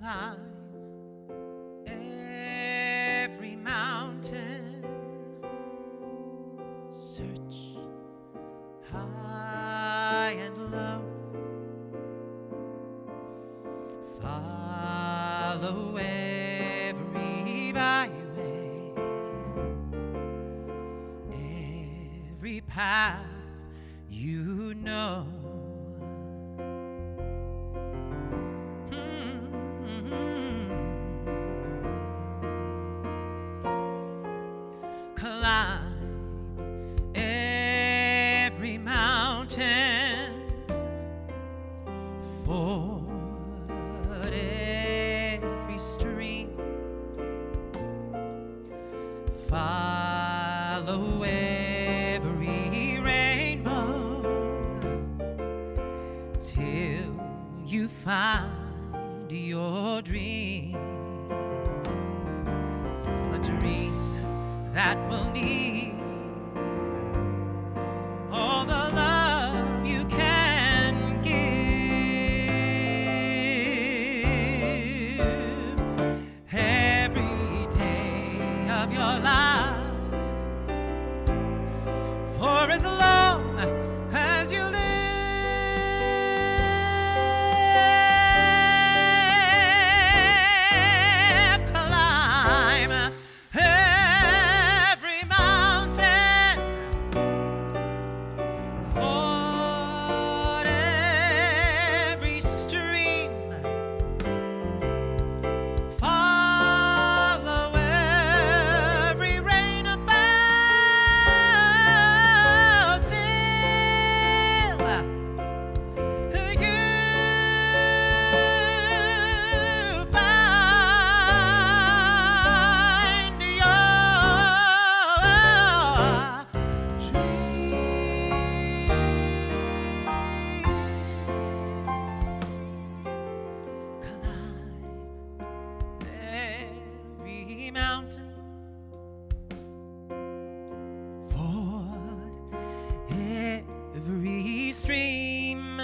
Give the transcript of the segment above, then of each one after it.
climb every mountain, search high and low, follow every byway, every path you know. Climb every mountain, ford every stream, follow every rainbow, till you find your dream, a dream that will need all the love you can give. Every day of your life, for as long as you live, climb every mountain, ford every stream, follow every rainbow, till you find every mountain, ford every stream,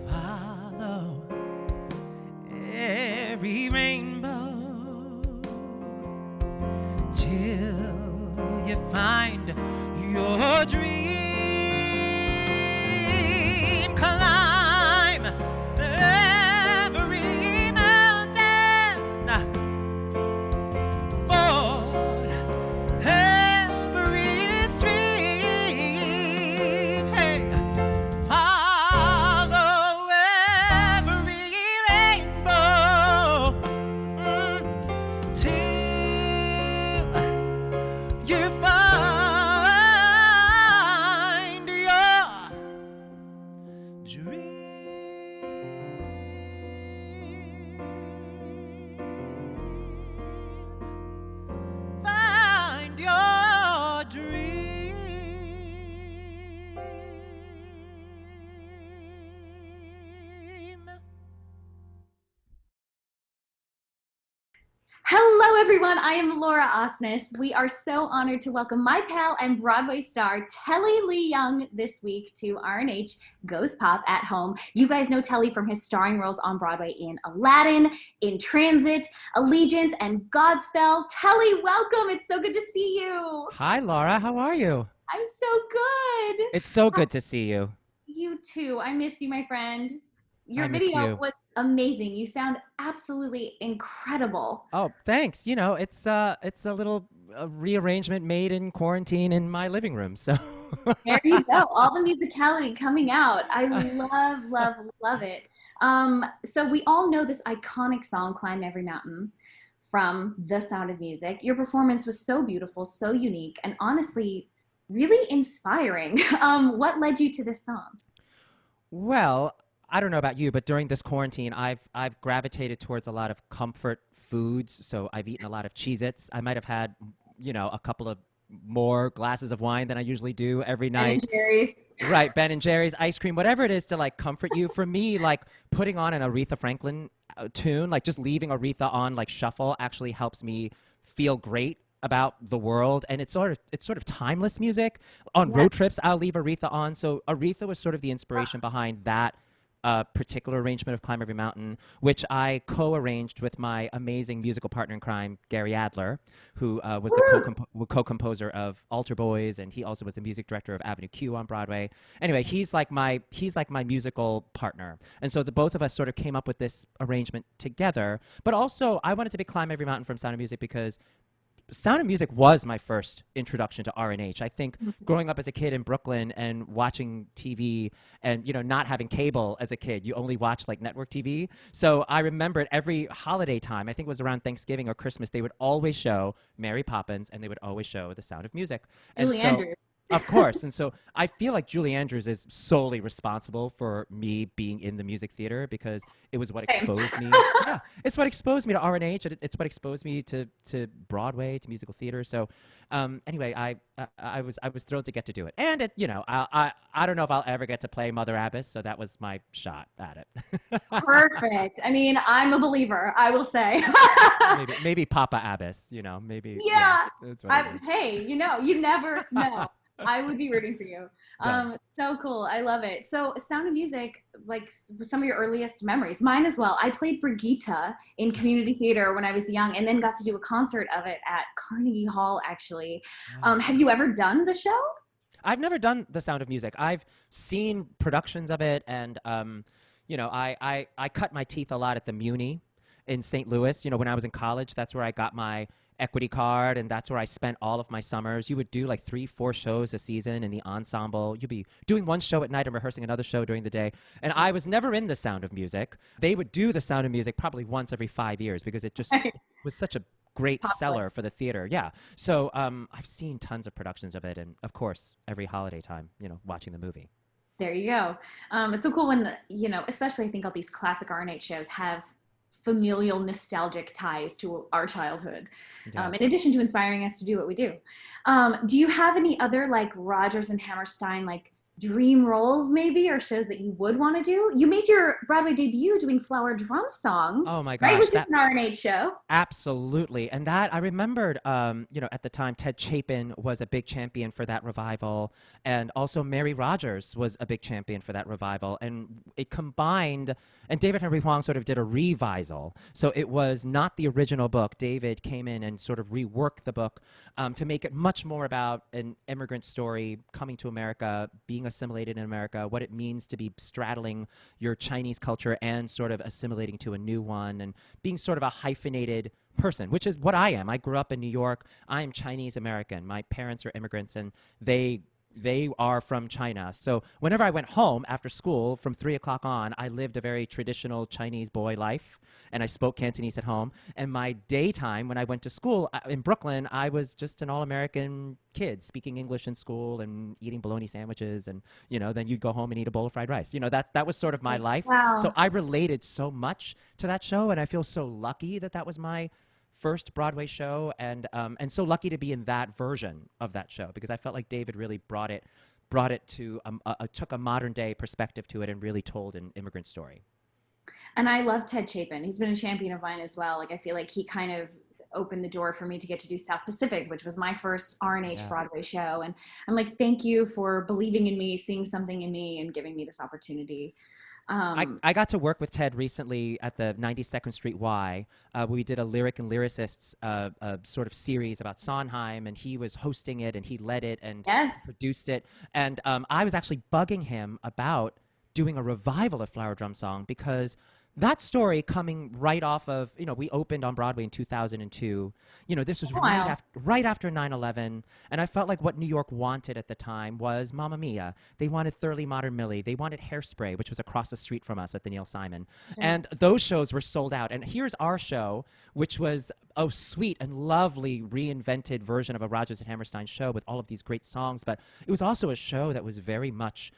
follow every rainbow, till you find your dream. Climb every mountain, ford every stream, hey, follow every rainbow, till you find your dream. Find your dream. Hello, everyone. I am Laura Osnes. We are so honored to welcome my pal and Broadway star Telly Leung this week to RNH Goes Pop at Home. You guys know Telly from his starring roles on Broadway in Aladdin, In Transit, Allegiance, and Godspell. Telly, welcome. It's so good to see you. Hi, Laura. How are you? I'm so good. It's so good to see you. You too. I miss you, my friend. Your I miss video you. was amazing. You sound absolutely incredible. Oh, thanks. You know, it's a little rearrangement made in quarantine in my living room. So There you go. All the musicality coming out. I love, love, love it. So we all know this iconic song, Climb Every Mountain, from The Sound of Music. Your performance was so beautiful, so unique, and honestly, really inspiring. What led you to this song? Well, I don't know about you, but during this quarantine, I've gravitated towards a lot of comfort foods. So I've eaten a lot of Cheez-Its. I might have had, a couple of more glasses of wine than I usually do every night. Ben & Jerry's. Right, Ben and Jerry's, ice cream, whatever it is to like comfort you. For me, like putting on an Aretha Franklin tune, like just leaving Aretha on like shuffle actually helps me feel great about the world, and it's sort of timeless music. On road trips, I'll leave Aretha on. So Aretha was sort of the inspiration behind that a particular arrangement of Climb Every Mountain, which I co-arranged with my amazing musical partner in crime, Gary Adler, who was the Woo! co-composer of Altar Boys, and he also was the music director of Avenue Q on Broadway. Anyway, he's like my musical partner, and so the both of us sort of came up with this arrangement together. But also, I wanted to be Climb Every Mountain from Sound of Music because Sound of Music was my first introduction to R&H. I think growing up as a kid in Brooklyn and watching TV and, not having cable as a kid, you only watched like network TV. So I remembered every holiday time, I think it was around Thanksgiving or Christmas, they would always show Mary Poppins and they would always show The Sound of Music. And Julie so Andrews. of course. And so I feel like Julie Andrews is solely responsible for me being in the music theater because it was what Same. exposed me. Yeah, it's what exposed me to R&H. It's what exposed me to Broadway, to musical theater. So anyway, I was thrilled to get to do it. And I don't know if I'll ever get to play Mother Abbess, so that was my shot at it. Perfect. I mean, I'm a believer, I will say. maybe Papa Abbess, maybe. Yeah, Yeah. that's what it is. Hey, you never know. I would be rooting for you. Done. So cool. I love it. So, Sound of Music, like some of your earliest memories, mine as well. I played Brigitte in community theater when I was young, and then got to do a concert of it at Carnegie Hall. Actually, Wow. have you ever done the show? I've never done The Sound of Music. I've seen productions of it, and I cut my teeth a lot at the Muni in St. Louis. When I was in college, that's where I got my equity card, and that's where I spent all of my summers. You would do like 3-4 shows a season in the ensemble. You'd be doing one show at night and rehearsing another show during the day. And I was never in The Sound of Music. They would do The Sound of Music probably once every 5 years because it just was such a great Popular. seller for the theater. Yeah. So I've seen tons of productions of it, and of course, every holiday time, watching the movie. There you go. It's so cool when especially I think all these classic R&H shows have familial nostalgic ties to our childhood, Yeah. in addition to inspiring us to do what we do. Do you have any other like Rodgers and Hammerstein like dream roles maybe, or shows that you would want to do? You made your Broadway debut doing Flower Drum Song, Oh my right, gosh, which is that an R&H show. absolutely. And that I remembered, at the time, Ted Chapin was a big champion for that revival. And also Mary Rodgers was a big champion for that revival. And it combined, and David Henry Hwang sort of did a revisal. So it was not the original book. David came in and sort of reworked the book to make it much more about an immigrant story coming to America, being assimilated in America, what it means to be straddling your Chinese culture and sort of assimilating to a new one, and being sort of a hyphenated person, which is what I am. I grew up in New York. I am Chinese American. My parents are immigrants, and they are from China. So whenever I went home after school from 3 o'clock on, I lived a very traditional Chinese boy life, and I spoke Cantonese at home. And my daytime, when I went to school in Brooklyn, I was just an all-American kid speaking English in school and eating bologna sandwiches. And then you'd go home and eat a bowl of fried rice. That was sort of my life. So Wow. I related so much to that show, and I feel so lucky that that was my first Broadway show, and so lucky to be in that version of that show because I felt like David really brought it to took a modern day perspective to it and really told an immigrant story. And I love Ted Chapin. He's been a champion of mine as well. Like I feel like he kind of opened the door for me to get to do South Pacific, which was my first R&H Yeah. Broadway show. And I'm like, thank you for believing in me, seeing something in me, and giving me this opportunity. I, Um, I got to work with Ted recently at the 92nd Street Y. We did a lyric and lyricists sort of series about Sondheim, and he was hosting it, and he led it and yes. produced it. And I was actually bugging him about doing a revival of Flower Drum Song because that story coming right off of, we opened on Broadway in 2002. This was Wow. right after 9/11, and I felt like what New York wanted at the time was Mamma Mia. They wanted Thoroughly Modern Millie. They wanted Hairspray, which was across the street from us at the Neil Simon. Yeah. And those shows were sold out. And here's our show, which was a sweet and lovely reinvented version of a Rodgers and Hammerstein show with all of these great songs. But it was also a show that was very much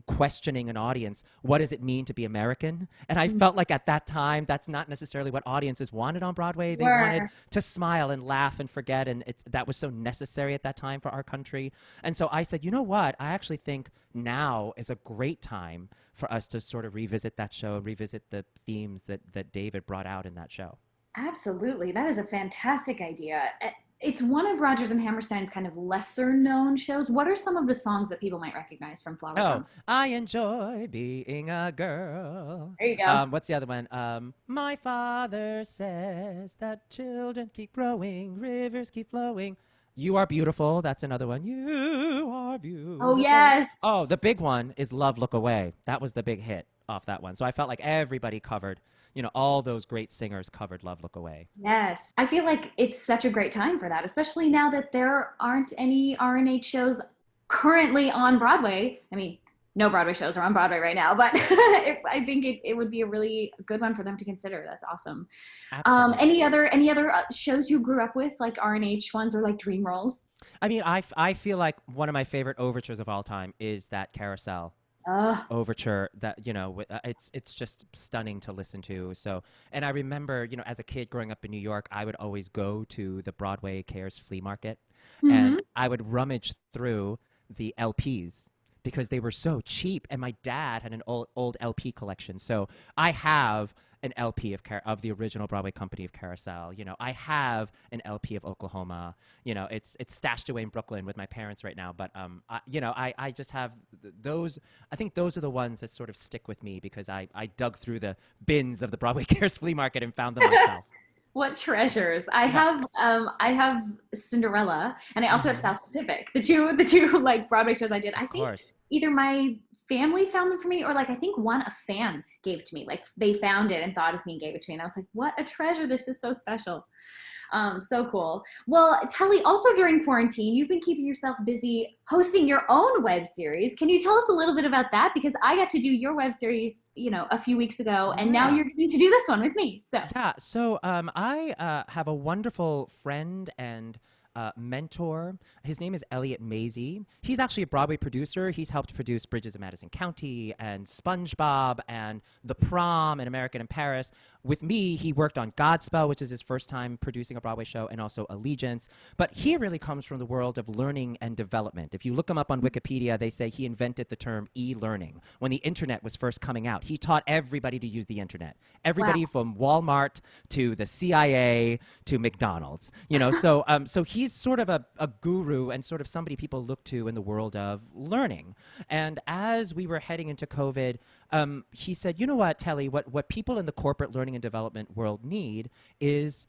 questioning an audience. What does it mean to be American? And I felt like at that time, that's not necessarily what audiences wanted on Broadway. They wanted Were. to smile and laugh and forget. And that was so necessary at that time for our country. And so I said, you know what? I actually think now is a great time for us to sort of revisit that show and revisit the themes that David brought out in that show. Absolutely. That is a fantastic idea. It's one of Rodgers and Hammerstein's kind of lesser known shows. What are some of the songs that people might recognize from Flower Oh, Drums? I enjoy being a girl. There you go. What's the other one? My father says that children keep growing, rivers keep flowing. You are beautiful. That's another one. You are Oh, beautiful. yes. Oh, the big one is Love Look Away. That was the big hit off that one. So I felt like everybody covered, all those great singers covered Love Look Away. Yes. I feel like it's such a great time for that, especially now that there aren't any RNH shows currently on Broadway. I mean, no Broadway shows are on Broadway right now, but I think it would be a really good one for them to consider. That's awesome. Absolutely. Any other shows you grew up with, like RNH ones or like dream roles? I mean, I feel like one of my favorite overtures of all time is that Carousel Uh, overture that it's just stunning to listen to. So, and I remember, as a kid growing up in New York, I would always go to the Broadway Cares flea market, and mhm. I would rummage through the LPs because they were so cheap, and my dad had an old LP collection. So I have an LP of the original Broadway company of Carousel. I have an LP of Oklahoma. It's stashed away in Brooklyn with my parents right now. But I just have those. I think those are the ones that sort of stick with me because I dug through the bins of the Broadway Cares flea market and found them myself. What treasures? Yeah. I have Cinderella and I also have Hmm. South Pacific. The two like Broadway shows I did. I Of think course. either my family found them for me or like I think one a fan gave to me. Like they found it and thought of me and gave it to me. And I was like, what a treasure. This is so special. So cool. Well, Telly, also during quarantine, you've been keeping yourself busy hosting your own web series. Can you tell us a little bit about that? Because I got to do your web series, a few weeks ago, and now Yeah. you're going to do this one with me. So, Yeah, so I have a wonderful friend and mentor. His name is Elliot Mazie. He's actually a Broadway producer. He's helped produce Bridges of Madison County and SpongeBob and The Prom and American in Paris. With me, he worked on Godspell, which is his first time producing a Broadway show, and also Allegiance. But he really comes from the world of learning and development. If you look him up on Wikipedia, they say he invented the term e-learning. When the internet was first coming out, he taught everybody to use the internet. wow. Everybody from Walmart to the CIA to McDonald's. So he's sort of a guru and sort of somebody people look to in the world of learning. And as we were heading into COVID, he said, you know what, Telly, what people in the corporate learning and development world need is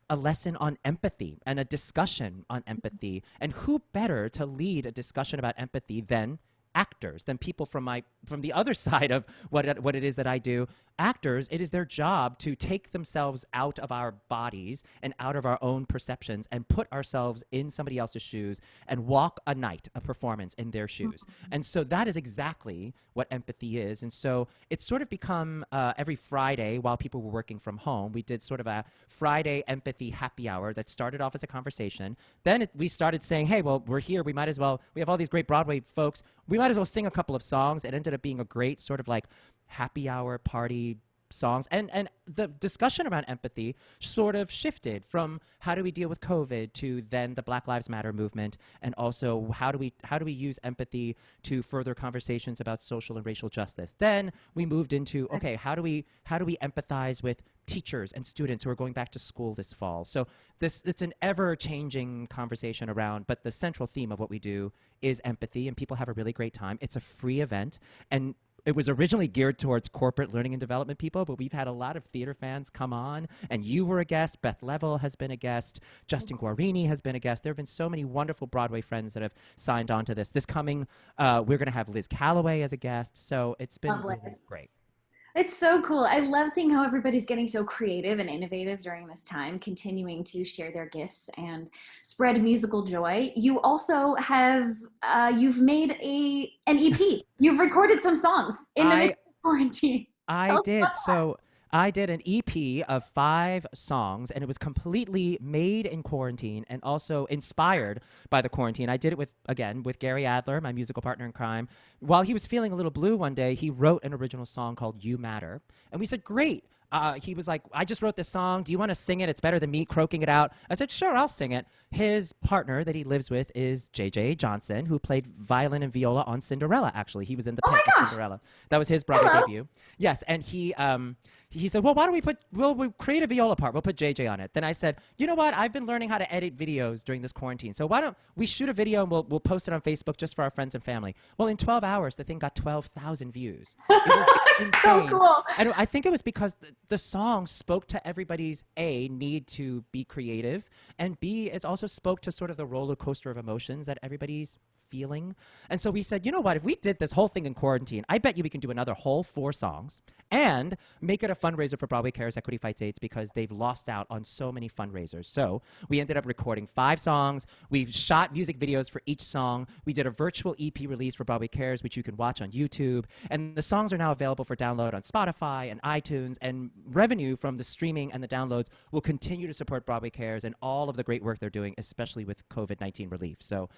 a lesson on empathy and a discussion on empathy. And who better to lead a discussion about empathy than actors, than people from the other side of what it is that I do. Actors, it is their job to take themselves out of our bodies and out of our own perceptions and put ourselves in somebody else's shoes and walk a night, a performance in their shoes. And so that is exactly what empathy is. And so it's sort of become every Friday while people were working from home, we did sort of a Friday empathy happy hour that started off as a conversation. Then we started saying, hey, well, we're here. We have all these great Broadway folks. We might as well sing a couple of songs. It ended up being a great sort of like happy hour party songs, and the discussion around empathy sort of shifted from how do we deal with COVID to then the Black Lives Matter movement, and also how do we use empathy to further conversations about social and racial justice. Then we moved into, okay, how do we empathize with teachers and students who are going back to school this fall. So it's an ever changing conversation around, but the central theme of what we do is empathy, and people have a really great time. It's a free event, and it was originally geared towards corporate learning and development people, but we've had a lot of theater fans come on, and you were a guest. Beth Level has been a guest. Justin Guarini has been a guest. There have been so many wonderful Broadway friends that have signed on to this. This coming, we're going to have Liz Calloway as a guest, so it's been Lovely. really great. It's so cool. I love seeing how everybody's getting so creative and innovative during this time, continuing to share their gifts and spread musical joy. You also have you've made an EP. You've recorded some songs in the I midst of quarantine. I Tell us did. about So I did an EP of 5 songs, and it was completely made in quarantine and also inspired by the quarantine. I did it with Gary Adler, my musical partner in crime. While he was feeling a little blue one day, he wrote an original song called You Matter. And we said, great. He was like, I just wrote this song. Do you want to sing it? It's better than me croaking it out. I said, sure, I'll sing it. His partner that he lives with is J.J. Johnson, who played violin and viola on Cinderella, actually. He was in the Oh my pit of gosh. Cinderella. That was his Broadway Hello. debut. Yes, and he said, well, why don't we'll create a viola part. We'll put JJ on it. Then I said, you know what? I've been learning how to edit videos during this quarantine. So why don't we shoot a video and we'll post it on Facebook just for our friends and family. Well, in 12 hours, the thing got 12,000 views. It was So insane. cool. And I think it was because the song spoke to everybody's A, need to be creative, and B, it also spoke to sort of the roller coaster of emotions that everybody's feeling. And so we said, you know what, if we did this whole thing in quarantine, I bet you we can do another whole 4 songs and make it a fundraiser for Broadway Cares Equity Fights AIDS, because they've lost out on so many fundraisers. So we ended up recording 5 songs. We shot music videos for each song. We did a virtual EP release for Broadway Cares, which you can watch on YouTube. And the songs are now available for download on Spotify and iTunes. And revenue from the streaming and the downloads will continue to support Broadway Cares and all of the great work they're doing, especially with COVID-19 relief. So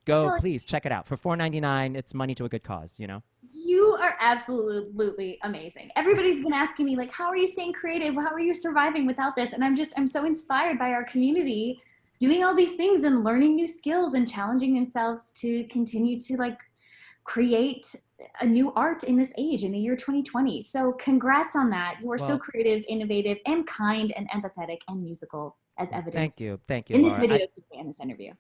go, please check it out. For $4.99, it's money to a good cause, you know? You are absolutely amazing. Everybody's been asking me, like, how are you staying creative? How are you surviving without this? And I'm so inspired by our community doing all these things and learning new skills and challenging themselves to continue to like create a new art in this age, in the year 2020. So congrats on that. You are so Well, creative, innovative, and kind and empathetic and musical, as thank evidenced you. Thank you, in this Laura. video today and this interview.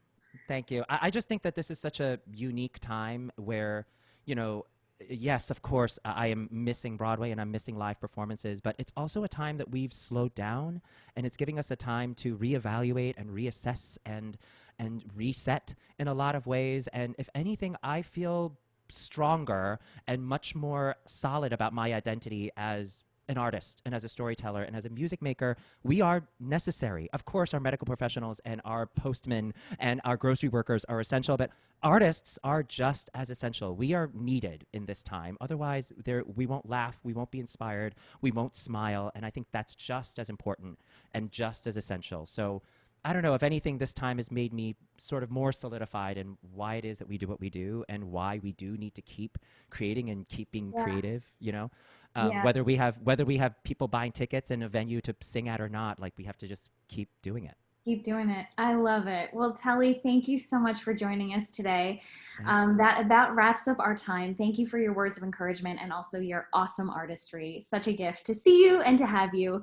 Thank you. I just think that this is such a unique time where, you know, yes, of course, I am missing Broadway and I'm missing live performances, but it's also a time that we've slowed down, and it's giving us a time to reevaluate and reassess and reset in a lot of ways. And if anything, I feel stronger and much more solid about my identity as an artist and as a storyteller and as a music maker. We are necessary. Of course, our medical professionals and our postmen and our grocery workers are essential, but artists are just as essential. We are needed in this time. Otherwise, we won't laugh, we won't be inspired, we won't smile, and I think that's just as important and just as essential. So I don't know, if anything, this time has made me sort of more solidified in why it is that we do what we do and why we do need to keep creating and keep being creative, you know? Yeah. Whether we have people buying tickets and a venue to sing at or not, like, we have to just keep doing it. Keep doing it. I love it. Well, Telly, thank you so much for joining us today. Thanks. That about wraps up our time. Thank you for your words of encouragement and also your awesome artistry. Such a gift to see you and to have you.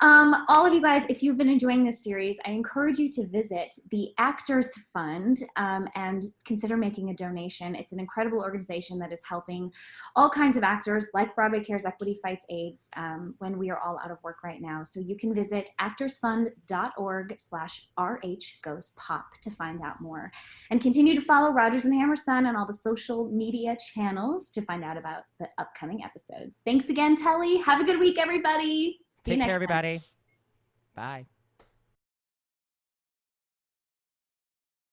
All of you guys, if you've been enjoying this series, I encourage you to visit the Actors Fund and consider making a donation. It's an incredible organization that is helping all kinds of actors like Broadway Cares Equity Fights AIDS when we are all out of work right now. So you can visit actorsfund.org/RHGoesPop to find out more. And continue to follow Rodgers and Hammerstein on all the social media channels to find out about the upcoming episodes. Thanks again, Telly. Have a good week, everybody. See you Take next care, time. everybody. Bye.